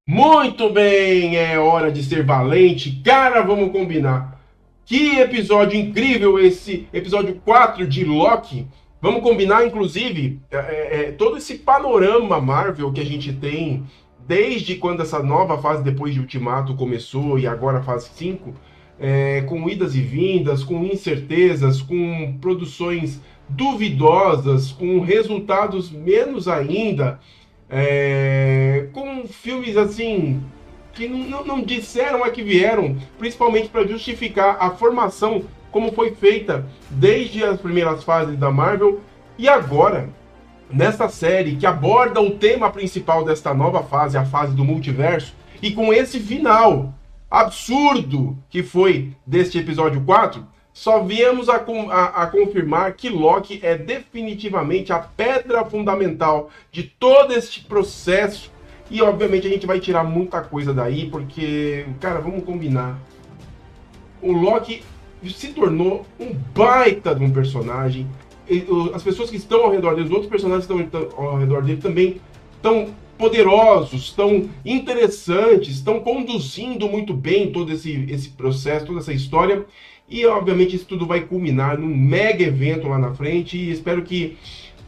Muito bem, é hora de ser valente. Cara, vamos combinar. Que episódio incrível esse episódio 4 de Loki. Vamos combinar, inclusive, todo esse panorama Marvel que a gente tem desde quando essa nova fase depois de Ultimato começou e agora a fase 5, com idas e vindas, com incertezas, com produções duvidosas, com resultados menos ainda, com filmes assim que não disseram a que vieram, principalmente para justificar a formação como foi feita desde as primeiras fases da Marvel e agora nessa série que aborda o tema principal desta nova fase, a fase do multiverso, e com esse final absurdo que foi deste episódio 4, só viemos a confirmar que Loki é definitivamente a pedra fundamental de todo este processo. E obviamente a gente vai tirar muita coisa daí, porque, cara, vamos combinar. O Loki se tornou um baita de um personagem. As pessoas que estão ao redor dele, os outros personagens que estão ao redor dele também estão poderosos, estão interessantes, estão conduzindo muito bem todo esse processo, toda essa história. E obviamente isso tudo vai culminar num mega evento lá na frente. E espero que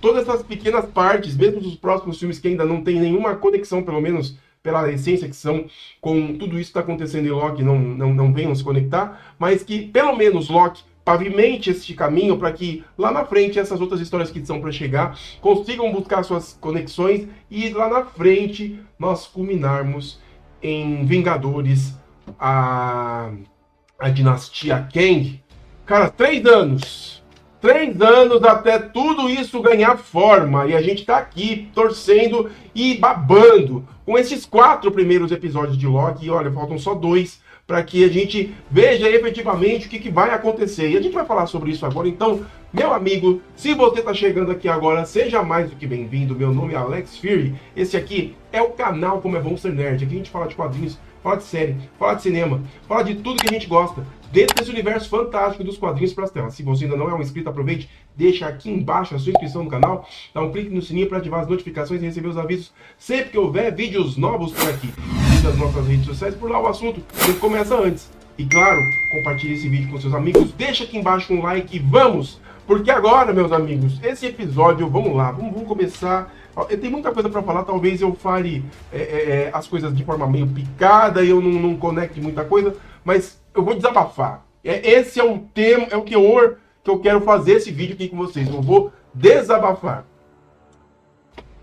todas essas pequenas partes, mesmo dos próximos filmes que ainda não tem nenhuma conexão, pelo menos pela essência que são, com tudo isso que está acontecendo em Loki, não venham se conectar, mas que pelo menos Loki pavimente este caminho para que lá na frente essas outras histórias que são para chegar consigam buscar suas conexões e lá na frente nós culminarmos em Vingadores, a, a dinastia Kang. Cara, 3 anos. 3 anos até tudo isso ganhar forma. E a gente tá aqui torcendo e babando com esses 4 primeiros episódios de Loki. E olha, faltam só 2 para que a gente veja efetivamente o que vai acontecer. E a gente vai falar sobre isso agora. Então, meu amigo, se você está chegando aqui agora, seja mais do que bem-vindo. Meu nome é Alex Fury. Esse aqui é o canal Como é Bom Ser Nerd. Aqui a gente fala de quadrinhos, fala de série, fala de cinema, fala de tudo que a gente gosta dentro desse universo fantástico dos quadrinhos para as telas. Se você ainda não é um inscrito, aproveite, deixa aqui embaixo a sua inscrição no canal, dá um clique no sininho para ativar as notificações e receber os avisos sempre que houver vídeos novos por aqui. E nas nossas redes sociais, por lá o assunto sempre começa antes. E claro, compartilhe esse vídeo com seus amigos, deixa aqui embaixo um like e vamos! Porque agora, meus amigos, esse episódio, vamos lá, vamos começar. Tem muita coisa para falar, talvez eu fale as coisas de forma meio picada e eu não conecte muita coisa, mas eu vou desabafar. Esse é o tema, é o teor que eu quero fazer esse vídeo aqui com vocês. Eu vou desabafar.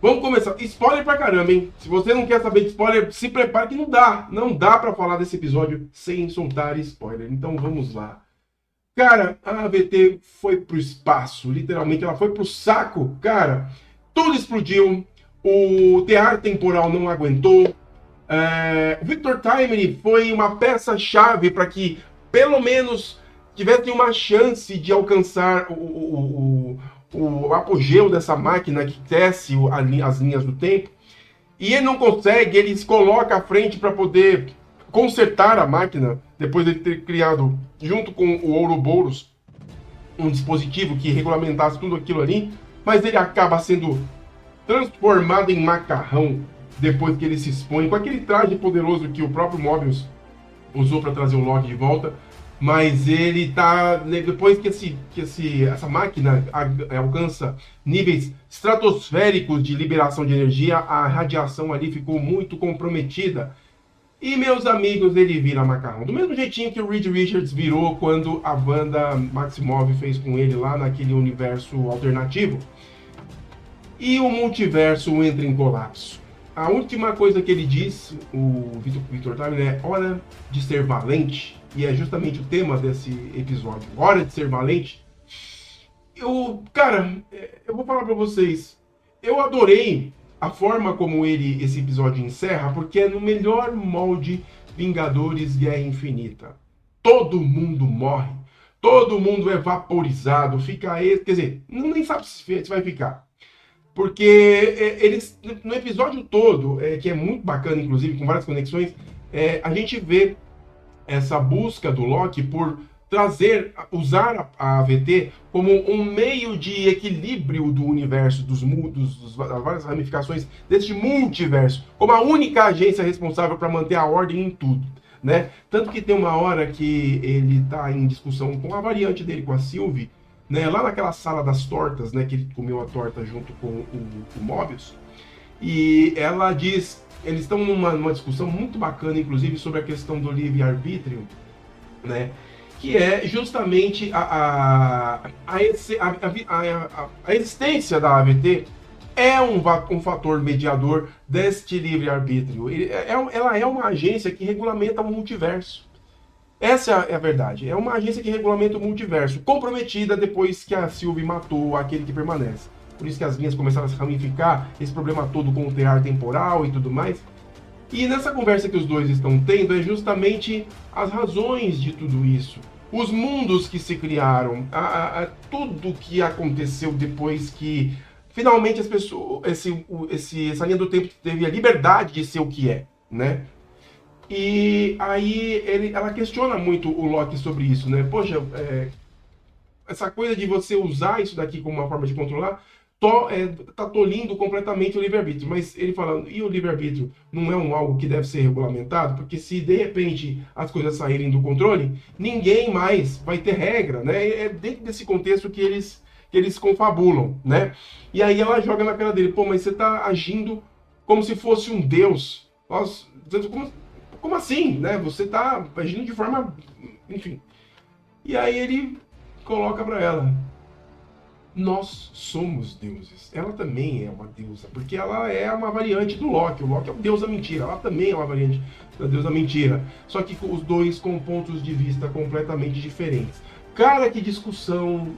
Vamos começar. Spoiler pra caramba, hein? Se você não quer saber de spoiler, se prepare que não dá. Não dá pra falar desse episódio sem soltar spoiler. Então vamos lá. Cara, a AVT foi pro espaço, literalmente, ela foi pro saco, cara. Tudo explodiu, o tear temporal não aguentou. Victor Timely foi uma peça-chave para que, pelo menos, tivesse uma chance de alcançar o apogeu dessa máquina que tece as linhas do tempo. E ele não consegue, ele se coloca à frente para poder consertar a máquina, depois de ter criado, junto com o Ouroboros, um dispositivo que regulamentasse tudo aquilo ali, mas ele acaba sendo transformado em macarrão depois que ele se expõe, com aquele traje poderoso que o próprio Mobius usou para trazer o Loki de volta, mas ele tá, depois que essa máquina alcança níveis estratosféricos de liberação de energia, a radiação ali ficou muito comprometida. E, meus amigos, ele vira macarrão. Do mesmo jeitinho que o Reed Richards virou quando a Wanda Maximoff fez com ele lá naquele universo alternativo. E o multiverso entra em colapso. A última coisa que ele diz, o Victor Timely, é hora de ser valente. E é justamente o tema desse episódio. Hora de ser valente. Cara, eu vou falar pra vocês. Eu adorei a forma como esse episódio encerra, porque é no melhor molde Vingadores Guerra Infinita. Todo mundo morre, todo mundo é vaporizado, fica, quer dizer, nem sabe se vai ficar. Porque eles, no episódio todo, que é muito bacana, inclusive, com várias conexões, a gente vê essa busca do Loki por usar a AVT como um meio de equilíbrio do universo, das várias ramificações deste multiverso, como a única agência responsável para manter a ordem em tudo, né? Tanto que tem uma hora que ele está em discussão com a variante dele, com a Sylvie, né? Lá naquela sala das tortas, né? Que ele comeu a torta junto com o Mobius, e ela diz, eles estão numa discussão muito bacana, inclusive, sobre a questão do livre-arbítrio, né? Que é justamente a existência da AVT é um fator mediador deste livre-arbítrio. Ela é uma agência que regulamenta o multiverso. Essa é a verdade. É uma agência que regulamenta o multiverso, comprometida depois que a Sylvie matou aquele que permanece. Por isso que as linhas começaram a se ramificar, esse problema todo com o tear temporal e tudo mais. E nessa conversa que os dois estão tendo é justamente as razões de tudo isso. Os mundos que se criaram, tudo que aconteceu depois que finalmente as pessoas, essa linha do tempo teve a liberdade de ser o que é, né? E aí ela questiona muito o Loki sobre isso, né? Poxa, essa coisa de você usar isso daqui como uma forma de controlar tá tolindo completamente o livre-arbítrio. Mas ele falando, e o livre-arbítrio não é algo que deve ser regulamentado? Porque se de repente as coisas saírem do controle, ninguém mais vai ter regra, né? É dentro desse contexto que eles confabulam, né? E aí ela joga na cara dele, pô, mas você tá agindo como se fosse um deus. Nossa, como assim, né? Você tá agindo de forma... Enfim. E aí ele coloca pra ela, nós somos deuses. Ela também é uma deusa, porque ela é uma variante do Loki. O Loki é o deus da mentira, ela também é uma variante da deusa da mentira. Só que os dois com pontos de vista completamente diferentes. Cara, que discussão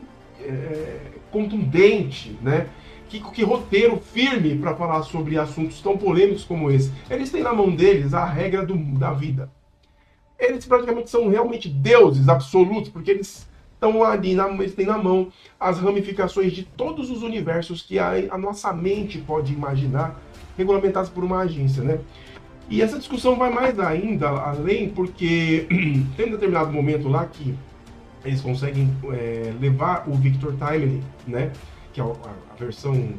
contundente, né? Que roteiro firme para falar sobre assuntos tão polêmicos como esse. Eles têm na mão deles a regra da vida. Eles praticamente são realmente deuses absolutos, porque eles estão ali, eles têm na mão as ramificações de todos os universos que a nossa mente pode imaginar, regulamentados por uma agência, né? E essa discussão vai mais ainda além, porque tem um determinado momento lá que eles conseguem levar o Victor Timely, né? Que é a versão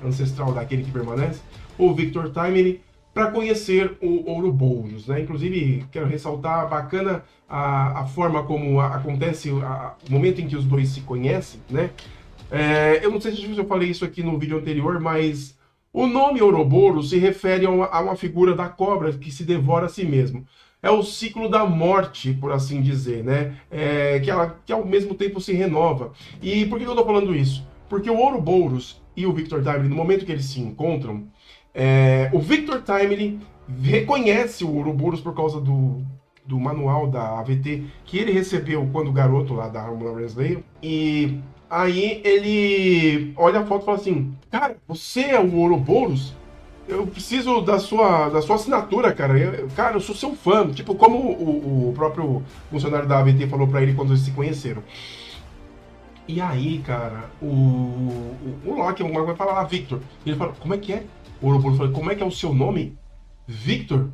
ancestral daquele que permanece, o Victor Timely, para conhecer o Ouroboros, né? Inclusive, quero ressaltar bacana a forma como acontece o momento em que os dois se conhecem, né? Eu não sei se eu falei isso aqui no vídeo anterior, mas o nome Ouroboros se refere a uma figura da cobra que se devora a si mesmo. É o ciclo da morte, por assim dizer, né? Que ao mesmo tempo se renova. E por que eu estou falando isso? Porque o Ouroboros e o Victor Timely, no momento que eles se encontram, o Victor Timely reconhece o Ouroboros por causa do manual da AVT que ele recebeu quando garoto lá da Harmona Renslayer. E aí ele olha a foto e fala assim, cara, você é o Ouroboros? Eu preciso da sua assinatura, cara. Eu sou seu fã. Tipo, como o próprio funcionário da AVT falou pra ele quando eles se conheceram. E aí, cara, o Loki vai falar lá, Victor. Ele fala, como é que é? O Ouroboros fala, como é que é o seu nome? Victor?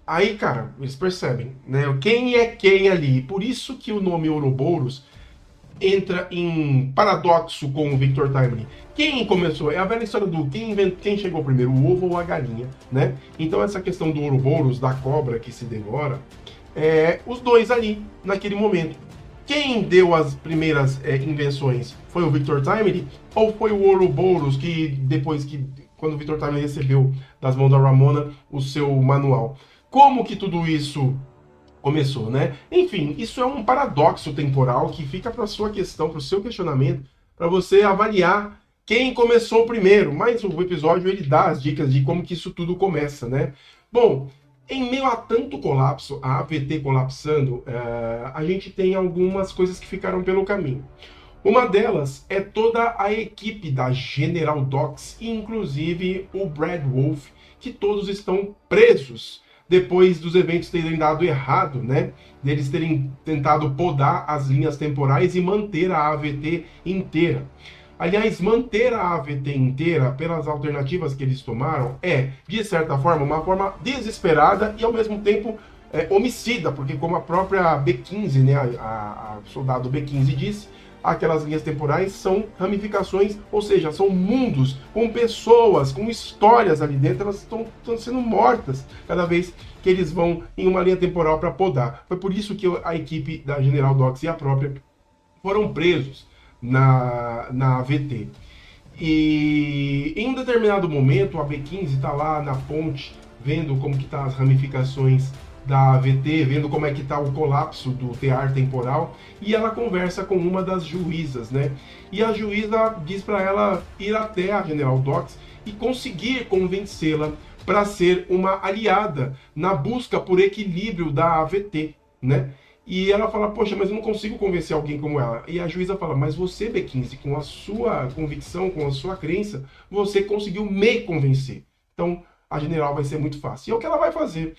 Aí, cara, eles percebem, né? Quem é quem ali. Por isso que o nome Ouroboros entra em paradoxo com o Victor Timely. Quem começou? É a velha história do quem chegou primeiro, o ovo ou a galinha, né? Então essa questão do Ouroboros, da cobra que se devora, os dois ali, naquele momento. Quem deu as primeiras invenções? Foi o Victor Timely ou foi o Ouroboros que quando o Victor Timely recebeu das mãos da Ramona o seu manual? Como que tudo isso começou, né? Enfim, isso é um paradoxo temporal que fica para sua questão, para o seu questionamento, para você avaliar quem começou primeiro. Mas o episódio ele dá as dicas de como que isso tudo começa, né? Bom, em meio a tanto colapso, a AVT colapsando, a gente tem algumas coisas que ficaram pelo caminho. Uma delas é toda a equipe da General Docs, inclusive o Brad Wolf, que todos estão presos depois dos eventos terem dado errado, né? Deles terem tentado podar as linhas temporais e manter a AVT inteira. Aliás, manter a AVT inteira, pelas alternativas que eles tomaram, de certa forma, uma forma desesperada e, ao mesmo tempo, homicida, porque como a própria B15, né, a soldado B15 disse, aquelas linhas temporais são ramificações, ou seja, são mundos com pessoas, com histórias ali dentro, elas estão sendo mortas cada vez que eles vão em uma linha temporal para podar. Foi por isso que a equipe da General Dox e a própria foram presos na AVT. E em um determinado momento, a B15 está lá na ponte, vendo como que tá as ramificações da AVT, vendo como é que está o colapso do tear temporal, e ela conversa com uma das juízas, né? E a juíza diz para ela ir até a General Dox e conseguir convencê-la para ser uma aliada na busca por equilíbrio da AVT, né? E ela fala, poxa, mas eu não consigo convencer alguém como ela. E a juíza fala, mas você, B15, com a sua convicção, com a sua crença, você conseguiu me convencer. Então, a General vai ser muito fácil. E é o que ela vai fazer.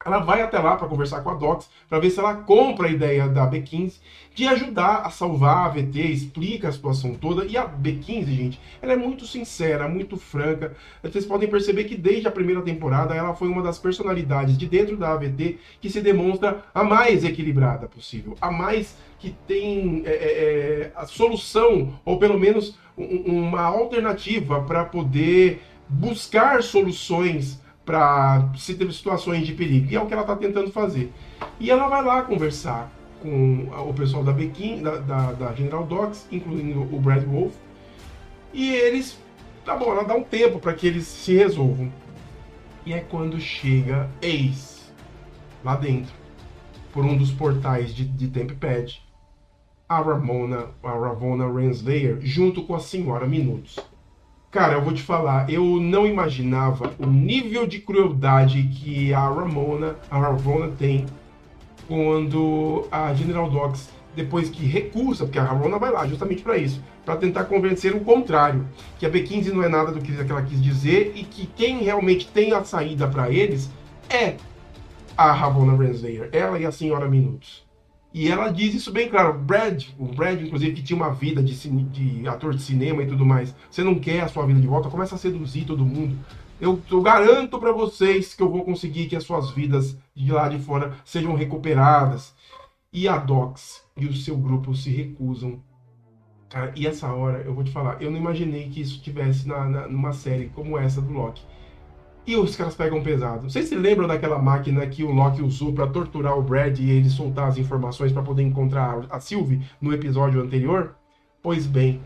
Ela vai até lá para conversar com a Dox, para ver se ela compra a ideia da B15 de ajudar a salvar a AVT, explica a situação toda. E a B15, gente, ela é muito sincera, muito franca. Vocês podem perceber que desde a primeira temporada ela foi uma das personalidades de dentro da AVT que se demonstra a mais equilibrada possível, a mais que tem a solução, ou pelo menos uma alternativa para poder buscar soluções para situações de perigo. E é o que ela está tentando fazer. E ela vai lá conversar com o pessoal da B15, da General Dox, incluindo o Brad Wolf. E eles, tá bom, ela dá um tempo para que eles se resolvam. E é quando chega Ace, lá dentro, por um dos portais de Tempad, a Ravonna Renslayer, junto com a Senhora Minutos. Cara, eu vou te falar, eu não imaginava o nível de crueldade que a Ravonna tem quando a General Dox, depois que recusa, porque a Ravonna vai lá justamente para isso, para tentar convencer o contrário, que a B15 não é nada do que ela quis dizer e que quem realmente tem a saída para eles é a Ravonna Renslayer, ela e a Senhora Minutos. E ela diz isso bem claro. O Brad, inclusive, que tinha uma vida de ator de cinema e tudo mais, você não quer a sua vida de volta, começa a seduzir todo mundo. Eu garanto para vocês que eu vou conseguir que as suas vidas de lá de fora sejam recuperadas. E a Dox e o seu grupo se recusam. Cara, e essa hora, eu vou te falar, eu não imaginei que isso tivesse numa série como essa do Loki. E os caras pegam pesado. Vocês se lembram daquela máquina que o Loki usou para torturar o Brad e ele soltar as informações para poder encontrar a Sylvie no episódio anterior? Pois bem,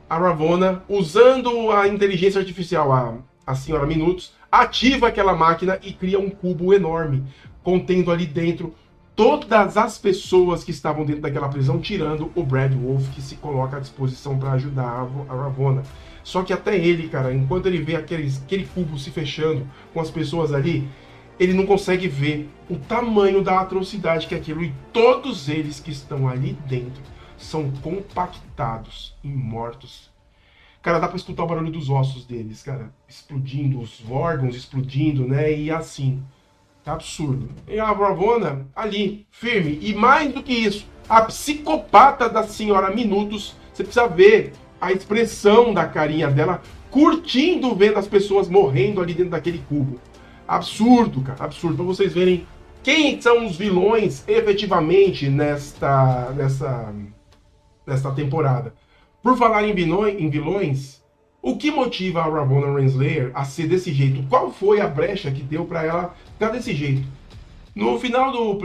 a Ravonna, usando a inteligência artificial, a Senhora Minutos, ativa aquela máquina e cria um cubo enorme, contendo ali dentro todas as pessoas que estavam dentro daquela prisão, tirando o Brad Wolf, que se coloca à disposição para ajudar a Ravonna. Só que até ele, cara, enquanto ele vê aquele cubo se fechando com as pessoas ali, ele não consegue ver o tamanho da atrocidade que é aquilo. E todos eles que estão ali dentro são compactados e mortos. Cara, dá pra escutar o barulho dos ossos deles, cara, explodindo, os órgãos explodindo, né? E assim, tá absurdo. E a Ravonna ali, firme. E mais do que isso, a psicopata da Senhora Minutos, você precisa ver a expressão da carinha dela, curtindo vendo as pessoas morrendo ali dentro daquele cubo. Absurdo, cara, absurdo. Pra vocês verem quem são os vilões efetivamente nesta temporada. Por falar em vilões, o que motiva a Ravonna Renslayer a ser desse jeito? Qual foi a brecha que deu pra ela ficar desse jeito? No final do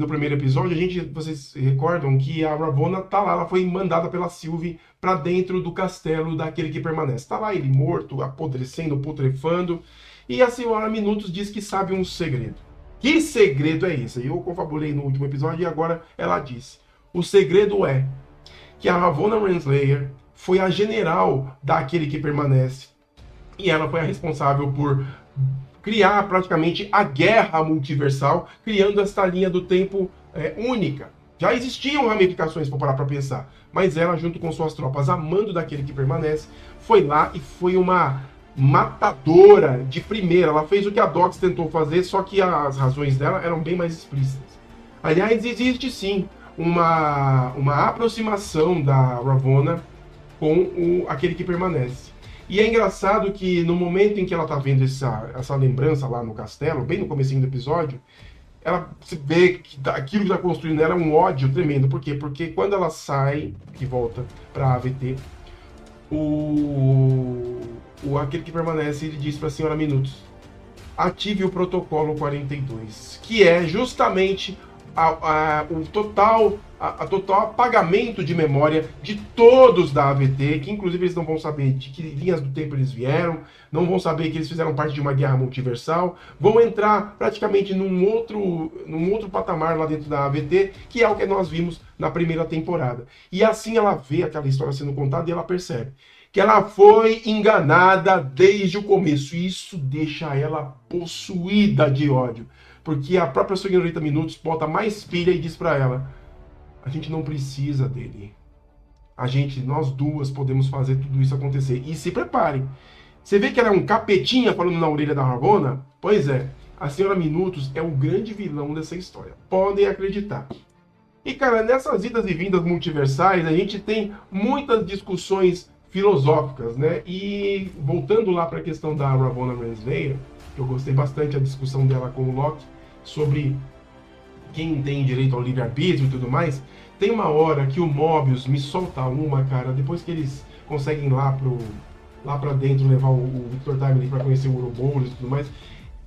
primeiro episódio, vocês se recordam que a Ravonna tá lá, ela foi mandada pela Sylvie para dentro do castelo daquele que permanece. Tá lá ele morto, apodrecendo, putrefando, e a Senhora Minutos diz que sabe um segredo. Que segredo é esse? Eu confabulei no último episódio e agora ela disse. O segredo é que a Ravonna Renslayer foi a general daquele que permanece, e ela foi a responsável por criar praticamente a guerra multiversal, criando esta linha do tempo única. Já existiam ramificações, para parar para pensar, mas ela, junto com suas tropas, amando daquele que permanece, foi lá e foi uma matadora de primeira. Ela fez o que a Dox tentou fazer, só que as razões dela eram bem mais explícitas. Aliás, existe sim uma aproximação da Ravonna com aquele que permanece. E é engraçado que no momento em que ela tá vendo essa lembrança lá no castelo, bem no comecinho do episódio, ela se vê que aquilo que está construindo nela é um ódio tremendo. Por quê? Porque quando ela sai e volta para a AVT, aquele que permanece, ele diz para a senhora Minutos: ative o protocolo 42, que é justamente o total apagamento de memória de todos da AVT, que inclusive eles não vão saber de que linhas do tempo eles vieram, não vão saber que eles fizeram parte de uma guerra multiversal, vão entrar praticamente num outro patamar lá dentro da AVT, que é o que nós vimos na primeira temporada. E assim ela vê aquela história sendo contada e ela percebe que ela foi enganada desde o começo. E isso deixa ela possuída de ódio. Porque a própria Senhorita Minutos bota mais pilha e diz para ela: a gente não precisa dele. Nós duas podemos fazer tudo isso acontecer. E se preparem. Você vê que ela é um capetinha falando na orelha da Ravonna? Pois é, a Senhora Minutos é o grande vilão dessa história. Podem acreditar. E, cara, nessas idas e vindas multiversais, a gente tem muitas discussões filosóficas, né? E voltando lá para a questão da Ravonna Renslayer, que eu gostei bastante da discussão dela com o Loki sobre quem tem direito ao livre-arbítrio e tudo mais, tem uma hora que o Mobius me solta uma, cara, depois que eles conseguem lá para dentro levar o Victor Timely para conhecer o Ouroboros e tudo mais,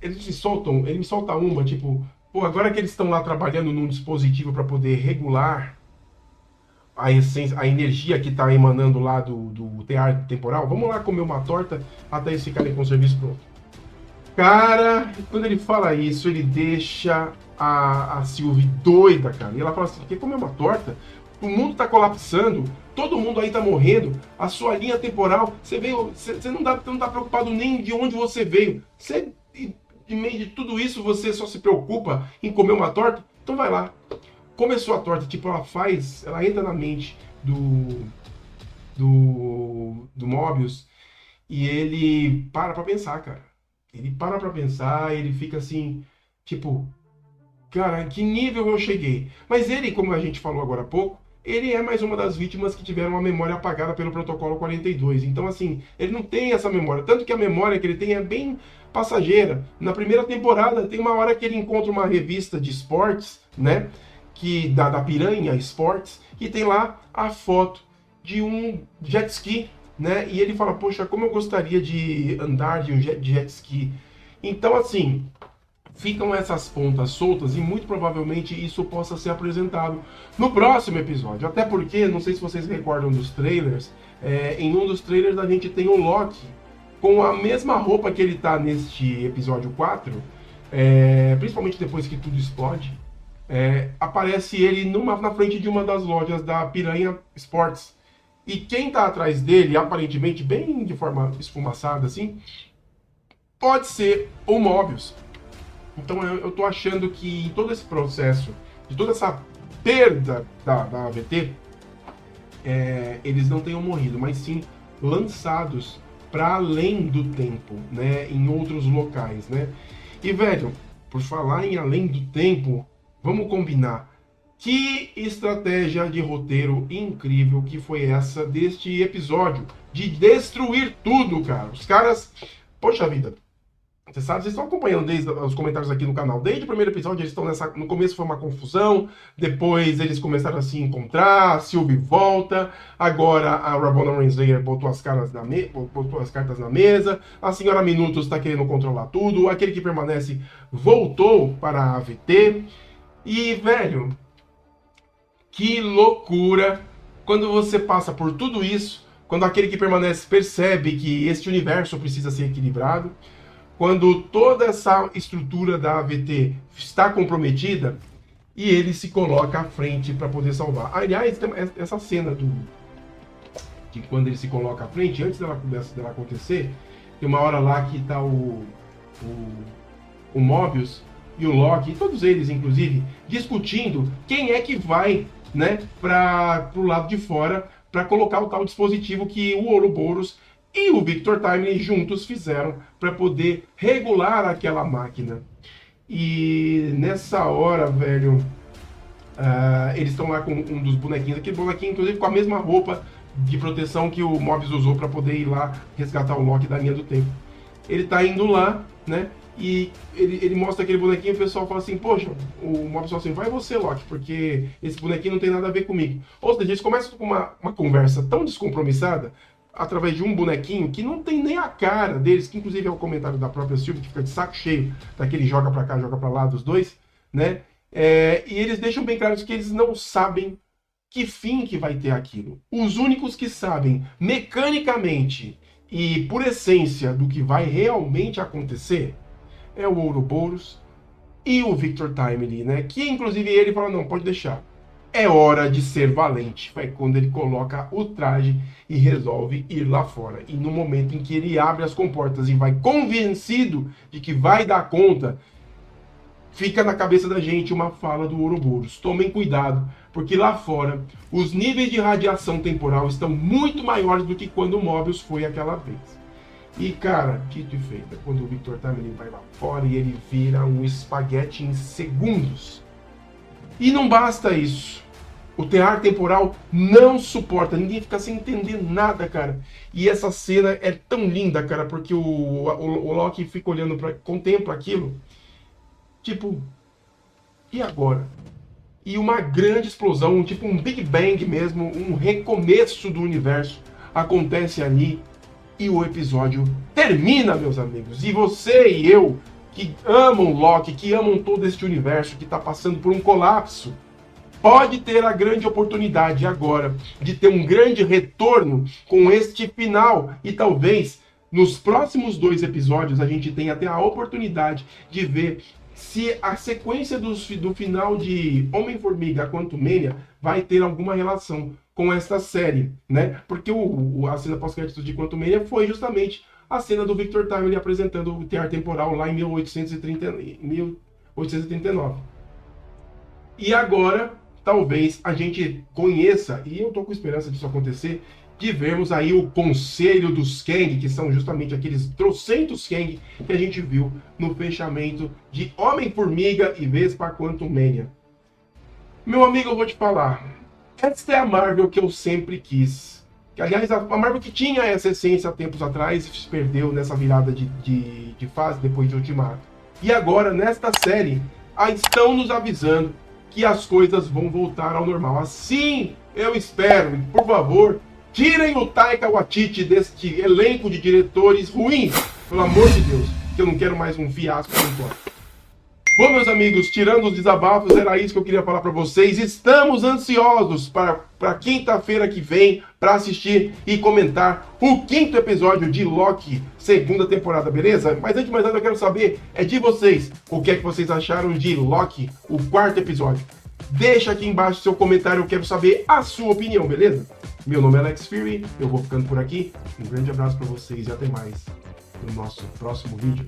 ele me solta uma, tipo, pô, agora que eles estão lá trabalhando num dispositivo para poder regular a essência, a energia que está emanando lá do tear temporal, vamos lá comer uma torta até eles ficarem com o serviço pronto. Cara, quando ele fala isso, ele deixa a Sylvie doida, cara. E ela fala assim: quer comer uma torta? O mundo tá colapsando, todo mundo aí tá morrendo, a sua linha temporal, você não tá preocupado nem de onde você veio. Você, em meio de tudo isso, você só se preocupa em comer uma torta? Então vai lá. Começou a torta, tipo, ela entra na mente do Mobius e ele para pra pensar, cara. Ele para pra pensar, ele fica assim, tipo, cara, que nível eu cheguei? Mas ele, como a gente falou agora há pouco, ele é mais uma das vítimas que tiveram a memória apagada pelo protocolo 42. Então, assim, ele não tem essa memória. Tanto que a memória que ele tem é bem passageira. Na primeira temporada, tem uma hora que ele encontra uma revista de esportes, né? Da Piranha Sports, que tem lá a foto de um jet ski, né? E ele fala: poxa, como eu gostaria de andar de um jet ski. Então, assim, ficam essas pontas soltas e muito provavelmente isso possa ser apresentado no próximo episódio. Até porque, não sei se vocês recordam dos trailers, em um dos trailers a gente tem o Loki com a mesma roupa que ele tá neste episódio 4, principalmente depois que tudo explode. Aparece ele na frente de uma das lojas da Piranha Sports. E quem tá atrás dele, aparentemente bem de forma esfumaçada assim, pode ser o Mobius. Então eu tô achando que em todo esse processo, de toda essa perda da AVT, eles não tenham morrido, mas sim lançados para além do tempo, né, em outros locais, né? E, velho, por falar em além do tempo, vamos combinar. Que estratégia de roteiro incrível que foi essa deste episódio. De destruir tudo, cara. Os caras... Poxa vida. Você sabe, vocês estão acompanhando desde os comentários aqui no canal. Desde o primeiro episódio eles estão no começo foi uma confusão. Depois eles começaram a se encontrar. A Sylvie volta. Agora a Ravonna Renslayer botou as cartas na mesa. A Senhora Minutos está querendo controlar tudo. Aquele que permanece voltou para a AVT. E, velho... Que loucura quando você passa por tudo isso, quando aquele que permanece percebe que este universo precisa ser equilibrado, quando toda essa estrutura da AVT está comprometida e ele se coloca à frente para poder salvar. Aliás, essa cena de quando ele se coloca à frente, antes dela acontecer, tem uma hora lá que está o Mobius e o Loki, e todos eles, inclusive, discutindo quem é que vai, né, para o lado de fora para colocar o tal dispositivo que o Ouroboros e o Victor Timely juntos fizeram para poder regular aquela máquina. E nessa hora, velho, eles estão lá com um dos bonequinhos, aquele bonequinho, inclusive, com a mesma roupa de proteção que o Mobius usou para poder ir lá resgatar o Loki da linha do tempo. Ele tá indo lá, né? e ele mostra aquele bonequinho e o pessoal fala assim, poxa, o Mobius fala assim, vai você, Loki, porque esse bonequinho não tem nada a ver comigo. Ou seja, eles começam com uma conversa tão descompromissada, através de um bonequinho que não tem nem a cara deles, que inclusive é o comentário da própria Sylvie, que fica de saco cheio daquele joga pra cá, joga pra lá dos dois, né? E eles deixam bem claro que eles não sabem que fim que vai ter aquilo. Os únicos que sabem mecanicamente e por essência do que vai realmente acontecer é o Ouroboros e o Victor Timely, né? Que inclusive ele fala, não, pode deixar. É hora de ser valente. Foi quando ele coloca o traje e resolve ir lá fora. E no momento em que ele abre as comportas e vai convencido de que vai dar conta, fica na cabeça da gente uma fala do Ouroboros. Tomem cuidado, porque lá fora os níveis de radiação temporal estão muito maiores do que quando o Mobius foi aquela vez. E cara, dito e feito, é quando o Victor Timely vai lá fora e ele vira um espaguete em segundos. E não basta isso. O tear temporal não suporta, ninguém fica sem entender nada, cara. E essa cena é tão linda, cara, porque o Loki fica olhando, contempla aquilo, tipo, e agora? E uma grande explosão, tipo um Big Bang mesmo, um recomeço do universo acontece ali e o episódio termina, meus amigos. E você e eu, que amam Loki, que amam todo este universo que está passando por um colapso, pode ter a grande oportunidade agora de ter um grande retorno com este final. E talvez nos próximos 2 episódios a gente tenha até a oportunidade de ver se a sequência do final de Homem-Formiga Quantumania vai ter alguma relação com esta série, né? Porque a cena pós-créditos de Quantumania foi justamente a cena do Victor Timely apresentando o tear temporal lá em 1839. E agora, talvez a gente conheça, e eu tô com esperança disso acontecer, de vermos aí o Conselho dos Kang, que são justamente aqueles trocentos Kang que a gente viu no fechamento de Homem-Formiga e Vespa Quantumania. Meu amigo, eu vou te falar, esta é a Marvel que eu sempre quis. Aliás, a Marvel que tinha essa essência há tempos atrás e se perdeu nessa virada de fase depois de Ultimato. E agora, nesta série, estão nos avisando que as coisas vão voltar ao normal. Assim, eu espero, por favor, tirem o Taika Waititi deste elenco de diretores ruins, pelo amor de Deus, que eu não quero mais um fiasco no plano. Bom, meus amigos, tirando os desabafos, era isso que eu queria falar para vocês. Estamos ansiosos para quinta-feira que vem para assistir e comentar o 5º episódio de Loki, 2ª temporada, beleza? Mas antes de mais nada, eu quero saber de vocês, o que é que vocês acharam de Loki, o 4º episódio. Deixa aqui embaixo seu comentário, eu quero saber a sua opinião, beleza? Meu nome é Alex Fury, eu vou ficando por aqui. Um grande abraço para vocês e até mais no nosso próximo vídeo.